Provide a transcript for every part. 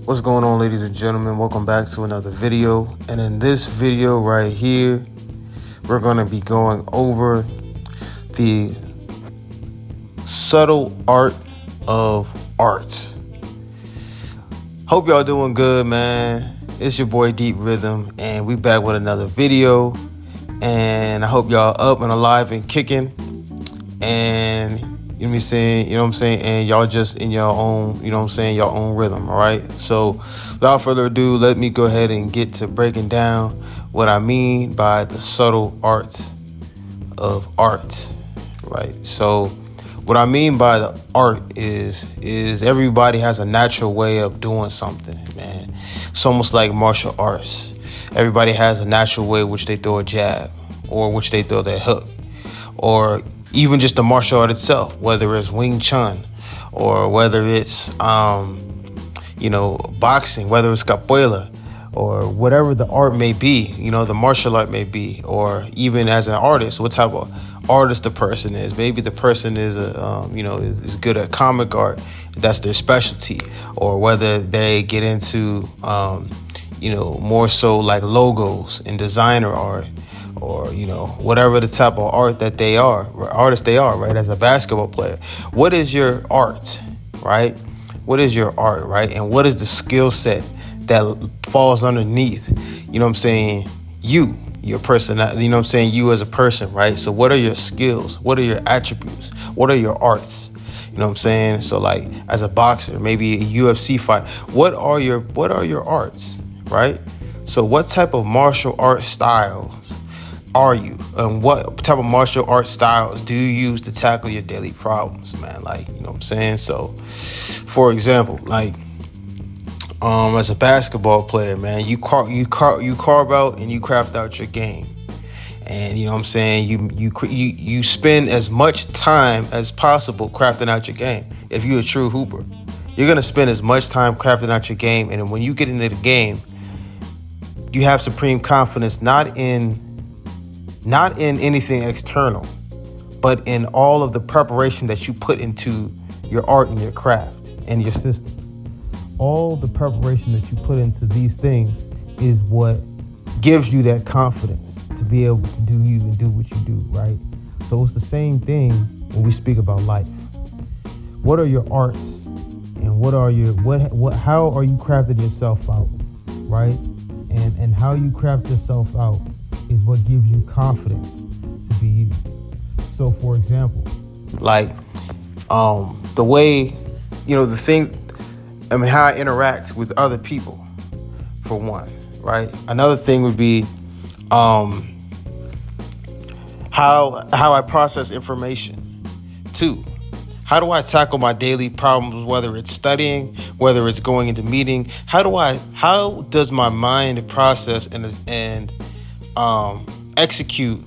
What's going on, ladies and gentlemen? Welcome back to another video. And in this video right here, we're going to be going over the subtle art of art. Hope y'all doing good, man. It's your boy Deep Rhythm, and we back with another video. And I hope y'all up and alive and kicking. And you know what I'm saying? And y'all just in your own, your own rhythm, all right? So without further ado, let me go ahead and get to breaking down what I mean by the subtle art of art, right? So what I mean by the art is everybody has a natural way of doing something, man. It's almost like martial arts. Everybody has a natural way which they throw a jab, or which they throw their hook, or even just the martial art itself, whether it's Wing Chun, or whether it's, boxing, whether it's capoeira, or whatever the art may be, the martial art may be, or even as an artist, what type of artist the person is. Maybe the person is, is good at comic art, that's their specialty, or whether they get into, more so like logos and designer art, or whatever the type of art that they are, artists they are, right? As a basketball player, what is your art, right? What is your art, right? And what is the skill set that falls underneath, your person, you as a person, right? So what are your skills? What are your attributes? What are your arts? So like as a boxer, maybe a UFC fight, what are your arts, right? So what type of martial art styles are you, and what type of martial art styles do you use to tackle your daily problems, man? Like, So for example, like as a basketball player, man, you carve out and you craft out your game, and you spend as much time as possible crafting out your game. If you're a true hooper, you're gonna spend as much time crafting out your game, and when you get into the game, you have supreme confidence, not in anything external, but in all of the preparation that you put into your art and your craft and your system. All the preparation that you put into these things is what gives you that confidence to be able to do you and do what you do, right? So it's the same thing when we speak about life. What are your arts, and how are you crafting yourself out, right? And how you craft yourself out is what gives you confidence to be you. So for example, like the way, how I interact with other people, for one, right? Another thing would be how I process information. Two, how do I tackle my daily problems, whether it's studying, whether it's going into meeting? How does my mind process and execute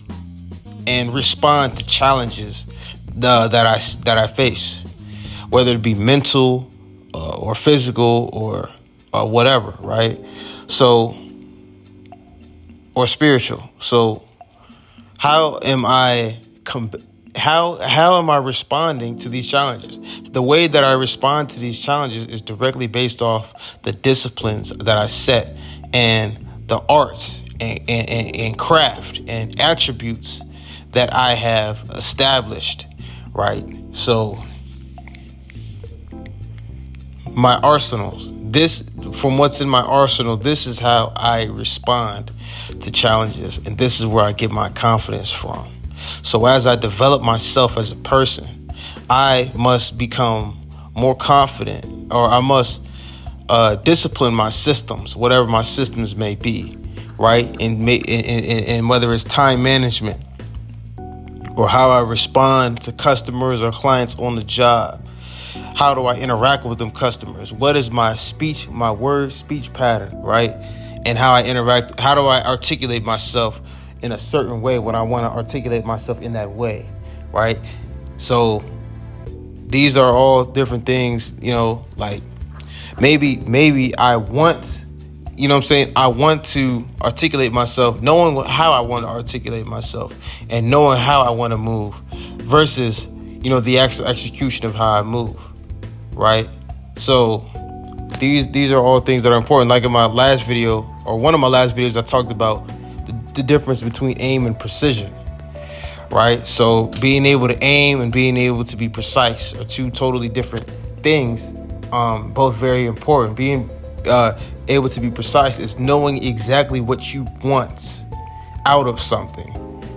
and respond to challenges that I face, whether it be mental or physical or whatever, right? So, or spiritual. So how am I responding to these challenges? The way that I respond to these challenges is directly based off the disciplines that I set, and the arts and craft and attributes that I have established, right? So my arsenals, from what's in my arsenal, this is how I respond to challenges, and this is where I get my confidence from. So as I develop myself as a person, I must become more confident, or I must discipline my systems, whatever my systems may be, right? And whether it's time management, or how I respond to customers or clients on the job. How do I interact with them customers? What is my speech pattern, right? And how do I articulate myself in a certain way when I want to articulate myself in that way, right? So these are all different things, like maybe I want you know what I'm saying, I want to articulate myself, knowing how I want to articulate myself and knowing how I want to move versus, you know, the actual execution of how I move, right? So these are all things that are important. Like in my last video, or one of my last videos, I talked about the difference between aim and precision, right? So being able to aim and being able to be precise are two totally different things, both very important. Being able to be precise is knowing exactly what you want out of something,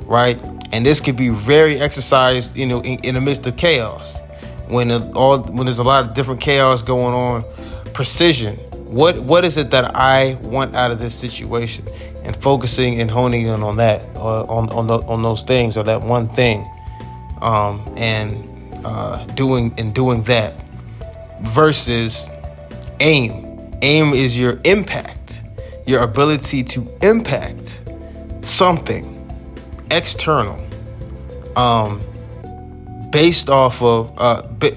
right? And this could be very exercised, you know, in the midst of chaos. When there's a lot of different chaos going on, precision. What is it that I want out of this situation, and focusing and honing in on that, on those things, or that one thing, and doing that versus aim. Aim is your impact, your ability to impact something external, based off of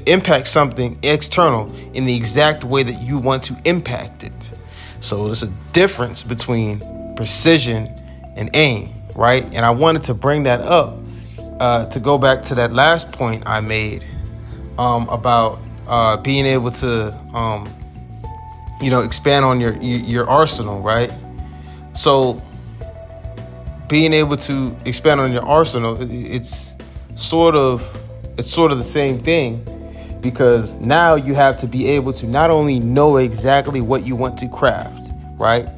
impact something external in the exact way that you want to impact it. So there's a difference between precision and aim, right? And I wanted to bring that up to go back to that last point I made about being able to expand on your arsenal, right? So being able to expand on your arsenal, it's sort of the same thing, because now you have to be able to not only know exactly what you want to craft, right,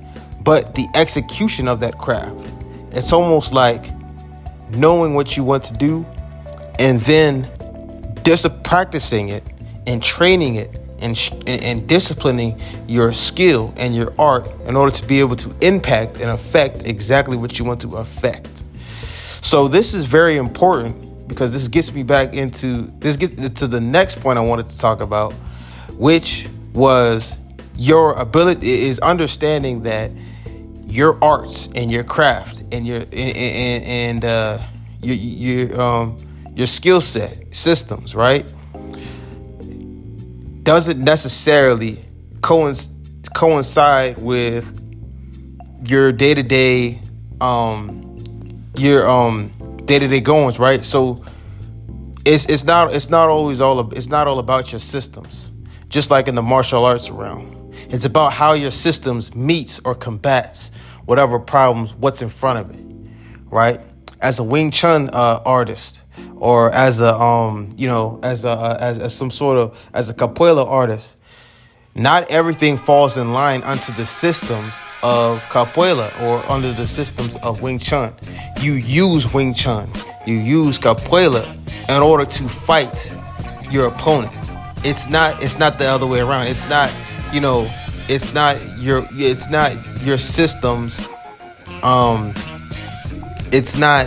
but the execution of that craft. It's almost like knowing what you want to do and then just practicing it and training it and disciplining your skill and your art in order to be able to impact and affect exactly what you want to affect. So this is very important, because this gets to the next point I wanted to talk about, which was your ability is understanding that your arts and your craft and your skill set systems, right, doesn't necessarily coincide with your day-to-day goings, right? So it's not all about your systems. Just like in the martial arts realm, it's about how your systems meets or combats whatever problems what's in front of it, right? As a Wing Chun artist, or as a capoeira artist, not everything falls in line unto the systems of capoeira or under the systems of Wing Chun. You use Wing Chun, you use capoeira in order to fight your opponent. It's not the other way around. It's not your systems. It's not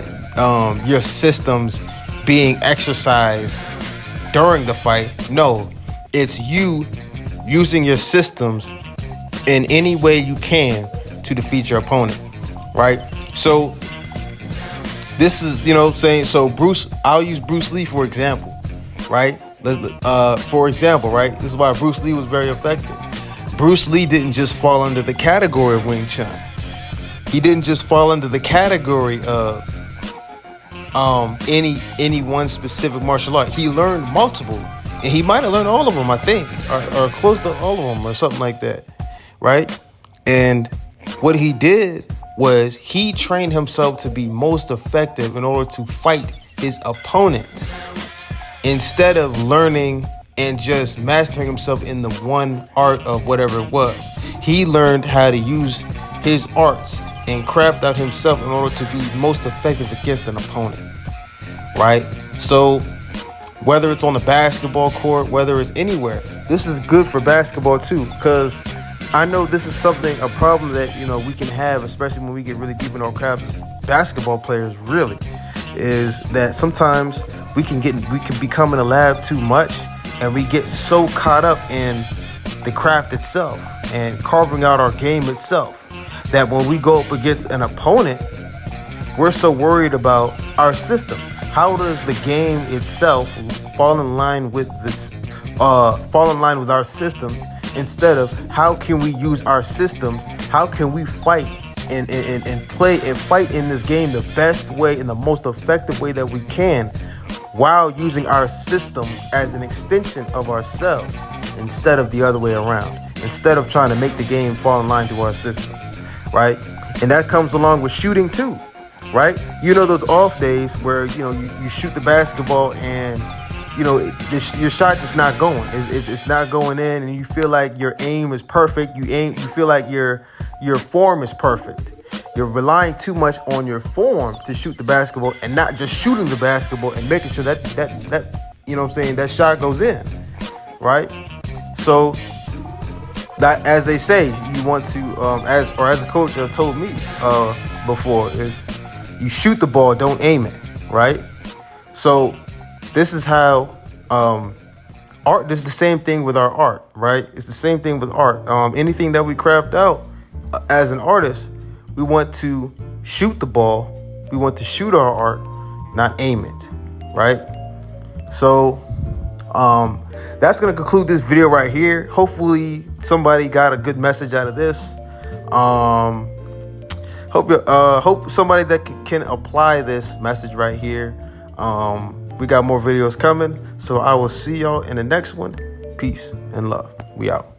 your systems being exercised during the fight. No, it's you using your systems in any way you can to defeat your opponent, right? So this is, so I'll use Bruce Lee for example, right? For example, right? This is why Bruce Lee was very effective. Bruce Lee didn't just fall under the category of Wing Chun. He didn't just fall under the category of any one specific martial art. He learned multiple, and he might have learned all of them, I think, or close to all of them, or something like that, right? And what he did was he trained himself to be most effective in order to fight his opponent, instead of learning and just mastering himself in the one art of whatever it was. He learned how to use his arts and craft out himself in order to be most effective against an opponent, right? So whether it's on the basketball court, whether it's anywhere, this is good for basketball too, because I know this is a problem that, we can have, especially when we get really deep in our craft as basketball players, really, is that sometimes we can become in the lab too much, and we get so caught up in the craft itself and carving out our game itself, that when we go up against an opponent, we're so worried about our systems. How does the game itself fall in line with our systems, instead of how can we use our systems, how can we fight and play and fight in this game the best way and the most effective way that we can, while using our system as an extension of ourselves instead of the other way around, instead of trying to make the game fall in line to our system, right? And that comes along with shooting too, right? You know, those off days where, you know, you shoot the basketball and, you know, your shot just not going. It's not going in, and you feel like your aim is perfect. You feel like your form is perfect. You're relying too much on your form to shoot the basketball, and not just shooting the basketball and making sure that you know what I'm saying, that shot goes in, right? So that, as they say, you want to as a coach told me before, is you shoot the ball, don't aim it, right? So this is how art. This is the same thing with our art, right? It's the same thing with art. Anything that we craft out as an artist, we want to shoot the ball. We want to shoot our art, not aim it, right? So that's gonna conclude this video right here. Hopefully somebody got a good message out of this. Hope somebody that can apply this message right here. We got more videos coming, so I will see y'all in the next one. Peace and love. We out.